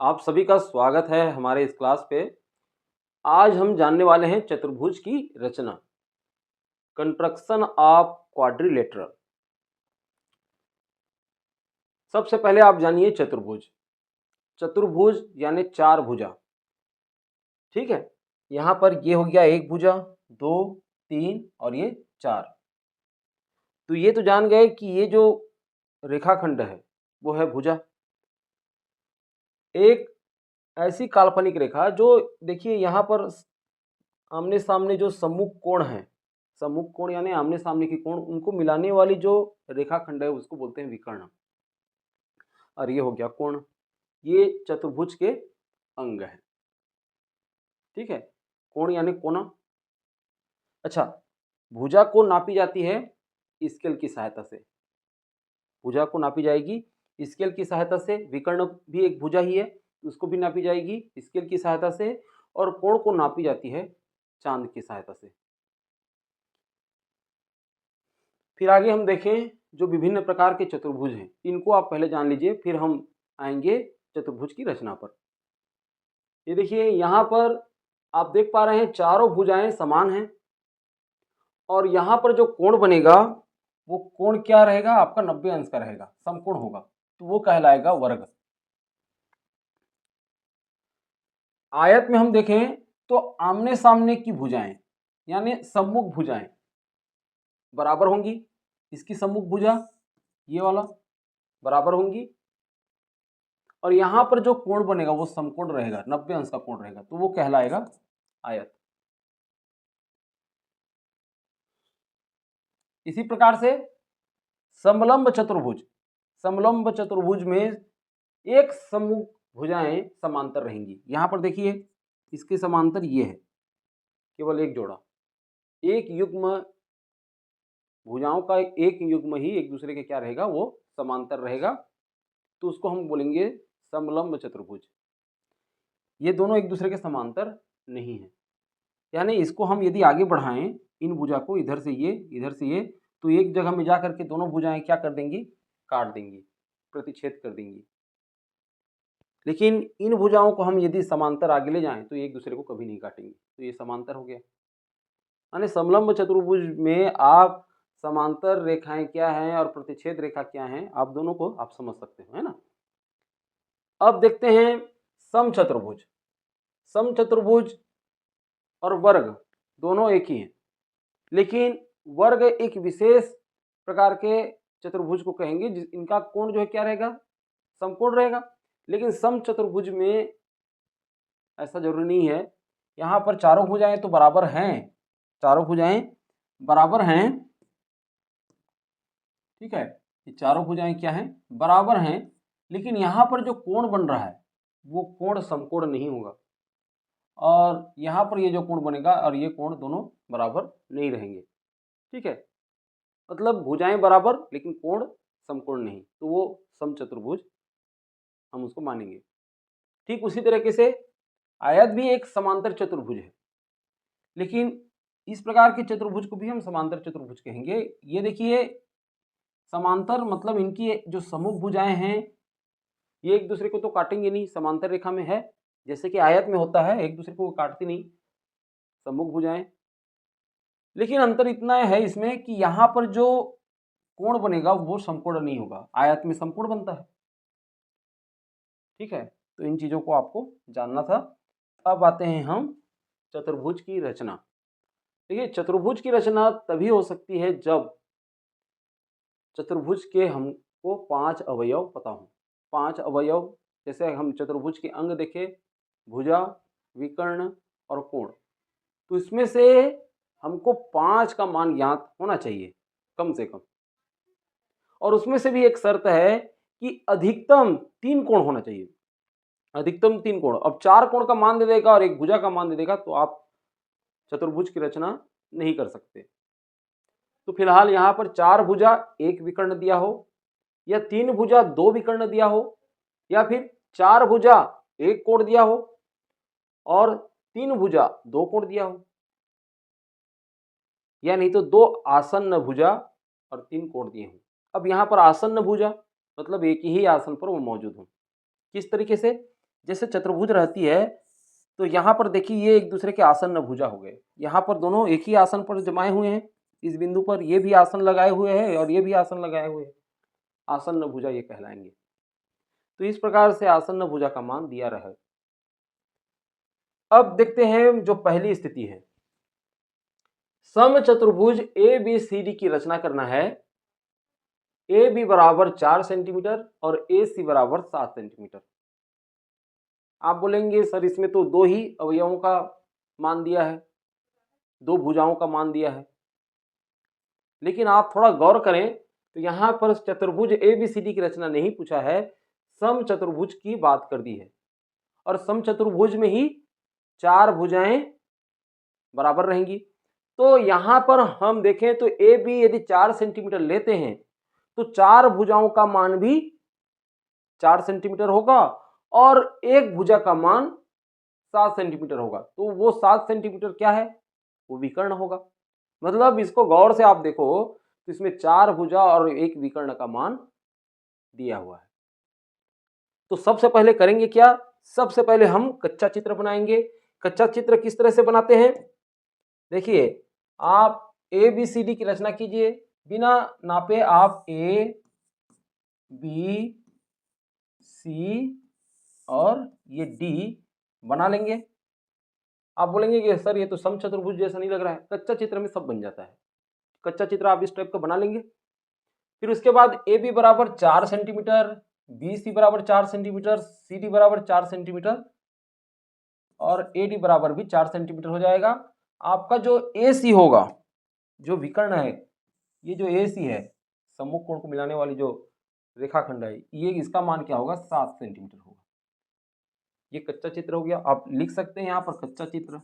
आप सभी का स्वागत है हमारे इस क्लास पे। आज हम जानने वाले हैं चतुर्भुज की रचना, कंस्ट्रक्शन ऑफ क्वाड्रिलेटरल। सबसे पहले आप जानिए चतुर्भुज। चतुर्भुज यानी चार भुजा, ठीक है। यहाँ पर ये हो गया एक भुजा, दो, तीन और ये चार। तो ये तो जान गए कि ये जो रेखाखंड है वो है भुजा। एक ऐसी काल्पनिक रेखा जो देखिए यहाँ पर आमने सामने जो सम्मुख कोण है, सम्मुख कोण यानी आमने सामने की कोण, उनको मिलाने वाली जो रेखाखंड है उसको बोलते हैं विकर्ण। और ये हो गया कोण, ये चतुर्भुज के अंग है, ठीक है। कोण यानी कोना। अच्छा, भुजा को नापी जाती है स्केल की सहायता से। भुजा को नापी जाएगी स्केल की सहायता से। विकर्ण भी एक भुजा ही है, उसको भी नापी जाएगी स्केल की सहायता से। और कोण को नापी जाती है चांद की सहायता से। फिर आगे हम देखें जो विभिन्न प्रकार के चतुर्भुज हैं, इनको आप पहले जान लीजिए, फिर हम आएंगे चतुर्भुज की रचना पर। ये देखिए यहाँ पर आप देख पा रहे हैं चारों भुजाएं समान हैं, और यहाँ पर जो कोण बनेगा वो कोण क्या रहेगा, आपका 90 अंश का रहेगा, समकोण होगा, तो वो कहलाएगा वर्ग। आयत में हम देखें तो आमने सामने की भुजाएं यानी सम्मुख भुजाएं बराबर होंगी। इसकी सम्मुख भुजा ये वाला बराबर होंगी, और यहां पर जो कोण बनेगा वो समकोण रहेगा, 90 अंश का कोण रहेगा, तो वो कहलाएगा आयत। इसी प्रकार से समलंब चतुर्भुज, समलंब चतुर्भुज में एक सम्मुख भुजाएं समांतर रहेंगी। यहां पर देखिए इसके समांतर ये है, केवल एक जोड़ा, एक युग्म भुजाओं का एक युग्म ही एक दूसरे के क्या रहेगा, वो समांतर रहेगा, तो उसको हम बोलेंगे समलंब चतुर्भुज। ये दोनों एक दूसरे के समांतर नहीं है, यानी इसको हम यदि आगे बढ़ाएं इन भुजा को, इधर से ये इधर से ये, तो एक जगह में जा करके दोनों भुजाएं क्या कर देंगी, काट देंगी, प्रतिच्छेद कर देंगी। लेकिन इन भुजाओं को हम यदि समांतर आगे ले जाएं तो एक दूसरे को कभी नहीं काटेंगे, तो ये समांतर हो गया। यानी समलंब चतुर्भुज में आप समांतर रेखाएं क्या हैं और प्रतिच्छेद रेखा क्या हैं, आप दोनों को आप समझ सकते हो, है ना। अब देखते हैं समचतुर्भुज। समचतुर्भुज और वर्ग दोनों एक ही हैं, लेकिन वर्ग एक विशेष प्रकार के चतुर्भुज को कहेंगे इनका कोण जो है क्या रहेगा, समकोण रहेगा। लेकिन समचतुर्भुज में ऐसा जरूरी नहीं है। यहाँ पर चारों भुजाएं तो बराबर हैं, चारों भुजाएं बराबर हैं, ठीक है। ये चारों भुजाएं क्या हैं, बराबर हैं, लेकिन यहाँ पर जो कोण बन रहा है वो कोण समकोण नहीं होगा, और यहाँ पर ये जो कोण बनेगा और ये कोण दोनों बराबर नहीं रहेंगे, ठीक है। मतलब भुजाएं बराबर लेकिन कोण समकोण नहीं, तो वो समचतुर्भुज हम उसको मानेंगे। ठीक उसी तरीके से आयत भी एक समांतर चतुर्भुज है, लेकिन इस प्रकार के चतुर्भुज को भी हम समांतर चतुर्भुज कहेंगे। ये देखिए समांतर मतलब इनकी जो सम्मुख भुजाएं हैं ये एक दूसरे को तो काटेंगे नहीं, समांतर रेखा में है, जैसे कि आयत में होता है, एक दूसरे को काटती नहीं सम्मुख भुजाएं। लेकिन अंतर इतना है इसमें कि यहाँ पर जो कोण बनेगा वो समकोण नहीं होगा, आयत में समकोण बनता है, ठीक है। तो इन चीजों को आपको जानना था। अब आते हैं हम चतुर्भुज की रचना। देखिए चतुर्भुज की रचना तभी हो सकती है जब चतुर्भुज के हमको 5 अवयव पता हो। 5 अवयव, जैसे हम चतुर्भुज के अंग देखें, भुजा, विकर्ण और कोण, तो इसमें से हमको 5 का मान ज्ञात होना चाहिए कम से कम, और उसमें से भी एक शर्त है कि अधिकतम 3 कोण होना चाहिए, अधिकतम 3 कोण। अब 4 कोण का मान दे देगा और एक भुजा का मान दे देगा तो आप चतुर्भुज की रचना नहीं कर सकते। तो फिलहाल यहाँ पर 4 भुजा 1 विकर्ण दिया हो, या 3 भुजा 2 विकर्ण दिया हो, या फिर 4 भुजा 1 कोण दिया हो और 3 भुजा 2 कोण दिया हो, या नहीं तो 2 आसन्न भुजा और 3 कोण दिए हों। अब यहाँ पर आसन्न भुजा मतलब एक ही आसन पर वो मौजूद हो। किस तरीके से, जैसे चतुर्भुज रहती है तो यहाँ पर देखिए ये एक दूसरे के आसन्न भुजा हो गए, यहाँ पर दोनों एक ही आसन पर जमाए हुए हैं, इस बिंदु पर ये भी आसन लगाए हुए हैं और ये भी आसन लगाए हुए हैं, आसन्न भुजा ये कहलाएंगे। तो इस प्रकार से आसन्न भुजा का मान दिया रहा है। अब देखते हैं जो पहली स्थिति है, समचतुर्भुज ए बी सी डी की रचना करना है। ए बी बराबर 4 सेंटीमीटर और ए सी बराबर 7 सेंटीमीटर। आप बोलेंगे सर इसमें तो दो ही अवयवों का मान दिया है, दो भुजाओं का मान दिया है, लेकिन आप थोड़ा गौर करें तो यहाँ पर चतुर्भुज ए बी सी डी की रचना नहीं पूछा है, समचतुर्भुज की बात कर दी है। और समचतुर्भुज में ही 4 भुजाएं बराबर रहेंगी। तो यहाँ पर हम देखें तो ए बी यदि 4 सेंटीमीटर लेते हैं तो 4 भुजाओं का मान भी 4 सेंटीमीटर होगा और एक भुजा का मान 7 सेंटीमीटर होगा। तो वो 7 सेंटीमीटर क्या है, वो विकर्ण होगा। मतलब इसको गौर से आप देखो तो इसमें 4 भुजा और एक विकर्ण का मान दिया हुआ है। तो सबसे पहले करेंगे क्या, सबसे पहले हम कच्चा चित्र बनाएंगे। कच्चा चित्र किस तरह से बनाते हैं, देखिए आप ए बी सी डी की रचना कीजिए, बिना नापे आप ए बी सी और ये डी बना लेंगे। आप बोलेंगे कि सर ये तो समचतुर्भुज जैसा नहीं लग रहा है, कच्चा चित्र में सब बन जाता है। कच्चा चित्र आप इस टाइप का बना लेंगे। फिर उसके बाद ए बी बराबर 4 सेंटीमीटर, बी सी बराबर 4 सेंटीमीटर, सी डी बराबर 4 सेंटीमीटर और ए डी बराबर भी 4 सेंटीमीटर हो जाएगा। आपका जो ए सी होगा, जो विकर्ण है, ये जो ए सी है, सम्मुख कोण को मिलाने वाली जो रेखाखंड है, ये इसका मान क्या होगा, 7 सेंटीमीटर होगा। ये कच्चा चित्र हो गया, आप लिख सकते हैं यहाँ पर कच्चा चित्र,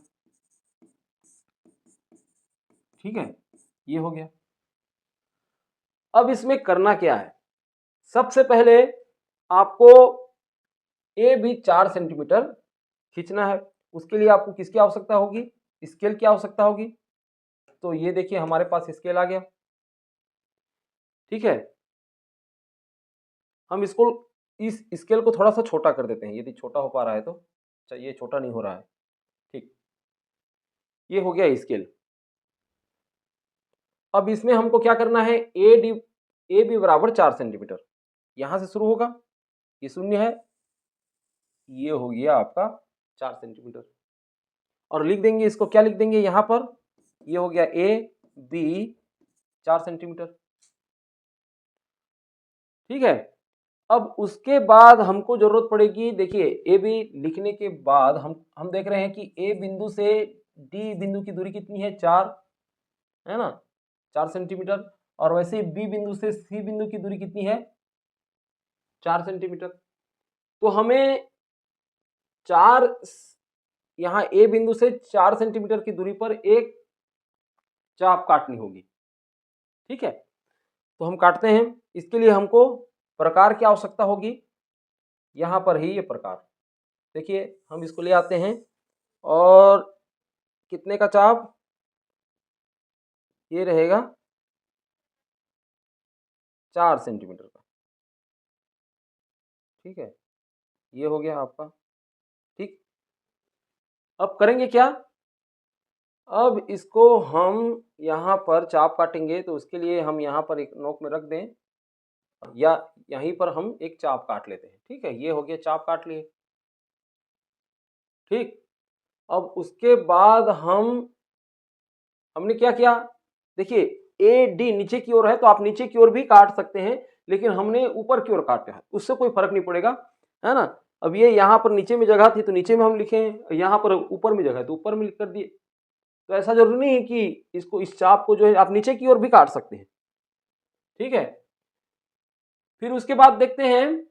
ठीक है, ये हो गया। अब इसमें करना क्या है, सबसे पहले आपको ए बी 4 सेंटीमीटर खींचना है। उसके लिए आपको किसकी आवश्यकता होगी, स्केल की आवश्यकता होगी। तो ये देखिए हमारे पास स्केल आ गया, ठीक है। हम इसको इस स्केल को थोड़ा सा छोटा कर देते हैं, यदि छोटा हो पा रहा है तो। ये छोटा नहीं हो रहा है, ठीक, ये हो गया स्केल। अब इसमें हमको क्या करना है, ए बी बराबर 4 सेंटीमीटर, यहां से शुरू होगा, ये शून्य है, ये हो गया आपका 4 सेंटीमीटर। और लिख देंगे इसको, क्या लिख देंगे यहां पर, ये हो गया ए बी 4 सेंटीमीटर, ठीक है। अब उसके बाद हमको जरूरत पड़ेगी, देखिए ए बी लिखने के बाद हम देख रहे हैं कि ए बिंदु से डी बिंदु की दूरी कितनी है, 4 है ना, 4 सेंटीमीटर। और वैसे बी बिंदु से सी बिंदु की दूरी कितनी है, 4 सेंटीमीटर। तो हमें 4 यहाँ ए बिंदु से 4 सेंटीमीटर की दूरी पर एक चाप काटनी होगी, ठीक है। तो हम काटते हैं, इसके लिए हमको प्रकार की आवश्यकता होगी, यहाँ पर ही ये प्रकार, देखिए हम इसको ले आते हैं और कितने का चाप, ये रहेगा 4 सेंटीमीटर का, ठीक है, ये हो गया आपका, ठीक। अब करेंगे क्या, अब इसको हम यहाँ पर चाप काटेंगे, तो उसके लिए हम यहाँ पर एक नोक में रख दें या यहीं पर हम एक चाप काट लेते हैं, ठीक है, ये हो गया, चाप काट लिए, ठीक। अब उसके बाद हमने क्या किया, देखिए ए डी नीचे की ओर है तो आप नीचे की ओर भी काट सकते हैं, लेकिन हमने ऊपर की ओर काटा है, उससे कोई फर्क नहीं पड़ेगा, है ना। अब ये यहाँ पर नीचे में जगह थी तो नीचे में हम लिखे, यहाँ पर ऊपर में जगह है तो ऊपर में लिख कर दिए। तो ऐसा जरूरी नहीं है कि इसको, इस चाप को जो है आप नीचे की ओर भी काट सकते हैं, ठीक है। फिर उसके बाद देखते हैं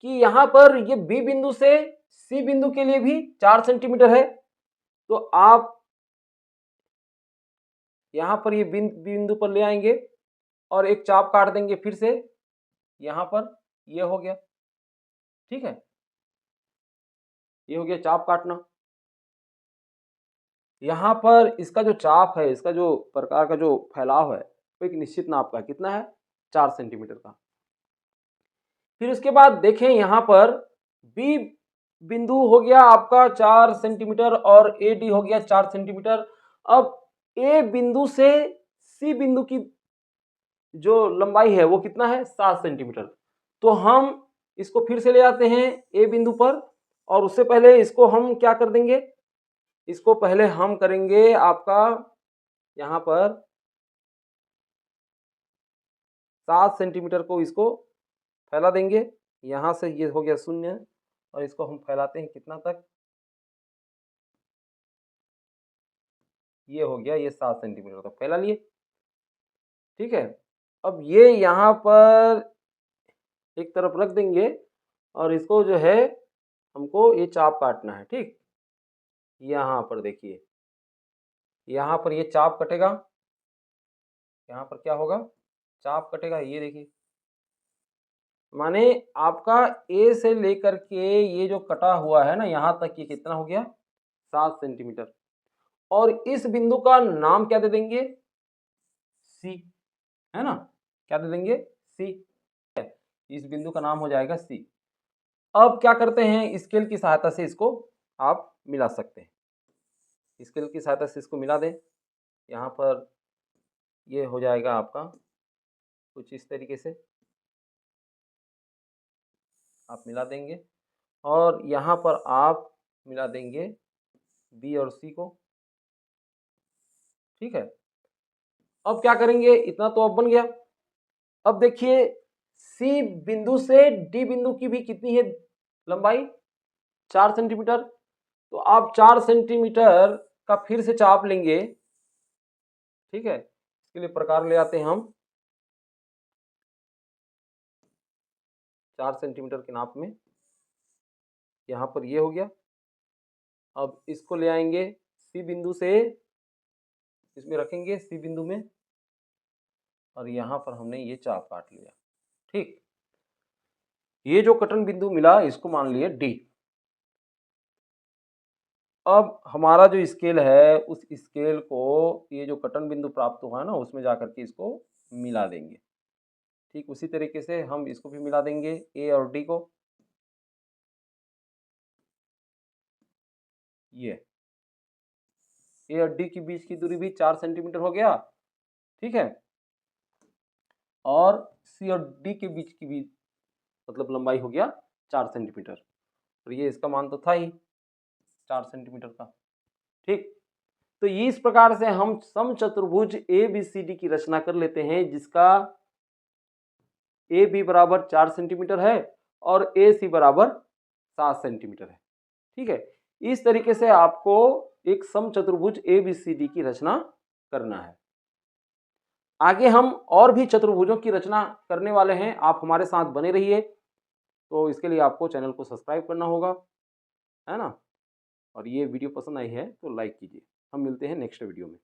कि यहाँ पर ये बी बिंदु से सी बिंदु के लिए भी 4 सेंटीमीटर है, तो आप यहाँ पर ये बिंदु पर ले आएंगे और एक चाप काट देंगे फिर से यहाँ पर, ये हो गया, ठीक है, ये हो गया चाप काटना। यहाँ पर इसका जो चाप है, इसका जो प्रकार का जो फैलाव है वो एक निश्चित नाप का, कितना है, 4 सेंटीमीटर का। फिर उसके बाद देखें यहाँ पर बी बिंदु हो गया आपका 4 सेंटीमीटर और ए डी हो गया 4 सेंटीमीटर। अब ए बिंदु से सी बिंदु की जो लंबाई है वो कितना है 7 सेंटीमीटर। तो हम इसको फिर से ले आते हैं ए बिंदु पर, और उससे पहले इसको हम क्या कर देंगे, इसको पहले हम करेंगे आपका यहाँ पर 7 सेंटीमीटर को इसको फैला देंगे। यहाँ से ये हो गया 0 और इसको हम फैलाते हैं कितना तक, ये हो गया ये 7 सेंटीमीटर तक फैला लिए। ठीक है, अब ये यहाँ पर एक तरफ रख देंगे और इसको जो है हमको ये चाप काटना है। ठीक, यहाँ पर देखिए, यहाँ पर ये चाप कटेगा, यहाँ पर क्या होगा, चाप कटेगा। ये देखिए, माने आपका ए से लेकर के ये जो कटा हुआ है ना यहाँ तक, ये कितना हो गया 7 सेंटीमीटर। और इस बिंदु का नाम क्या दे देंगे, सी, है ना, क्या दे देंगे, सी। इस बिंदु का नाम हो जाएगा सी। अब क्या करते हैं, स्केल की सहायता से इसको आप मिला सकते हैं। स्केल की सहायता से इसको मिला दें, यहाँ पर ये हो जाएगा आपका कुछ इस तरीके से आप मिला देंगे, और यहाँ पर आप मिला देंगे बी और सी को। ठीक है, अब क्या करेंगे, इतना तो अब बन गया। अब देखिए सी बिंदु से डी बिंदु की भी कितनी है लंबाई, 4 सेंटीमीटर। तो आप 4 सेंटीमीटर का फिर से चाप लेंगे। ठीक है, इसके लिए प्रकार ले आते हैं हम 4 सेंटीमीटर के नाप में, यहाँ पर ये हो गया। अब इसको ले आएंगे सी बिंदु से, इसमें रखेंगे सी बिंदु में, और यहाँ पर हमने ये चाप काट लिया। ठीक, ये जो कटन बिंदु मिला इसको मान लिए डी। अब हमारा जो स्केल है उस स्केल को ये जो कटन बिंदु प्राप्त हुआ है ना उसमें जाकर के इसको मिला देंगे। ठीक उसी तरीके से हम इसको भी मिला देंगे ए और डी को। ये ए और डी के बीच की दूरी भी 4 सेंटीमीटर हो गया। ठीक है, और सी और डी के बीच की भी मतलब लंबाई हो गया 4 सेंटीमीटर, और ये इसका मान तो था ही 4 सेंटीमीटर का। ठीक, तो ये इस प्रकार से हम समचतुर्भुज ए बी सी डी की रचना कर लेते हैं, जिसका ए बी बराबर 4 सेंटीमीटर है और ए सी बराबर 7 सेंटीमीटर है। ठीक है, इस तरीके से आपको एक समचतुर्भुज ए बी सी डी की रचना करना है। आगे हम और भी चतुर्भुजों की रचना करने वाले हैं, आप हमारे साथ बने रहिए। तो इसके लिए आपको चैनल को सब्सक्राइब करना होगा, है ना, और ये वीडियो पसंद आई है तो लाइक कीजिए। हम मिलते हैं नेक्स्ट वीडियो में।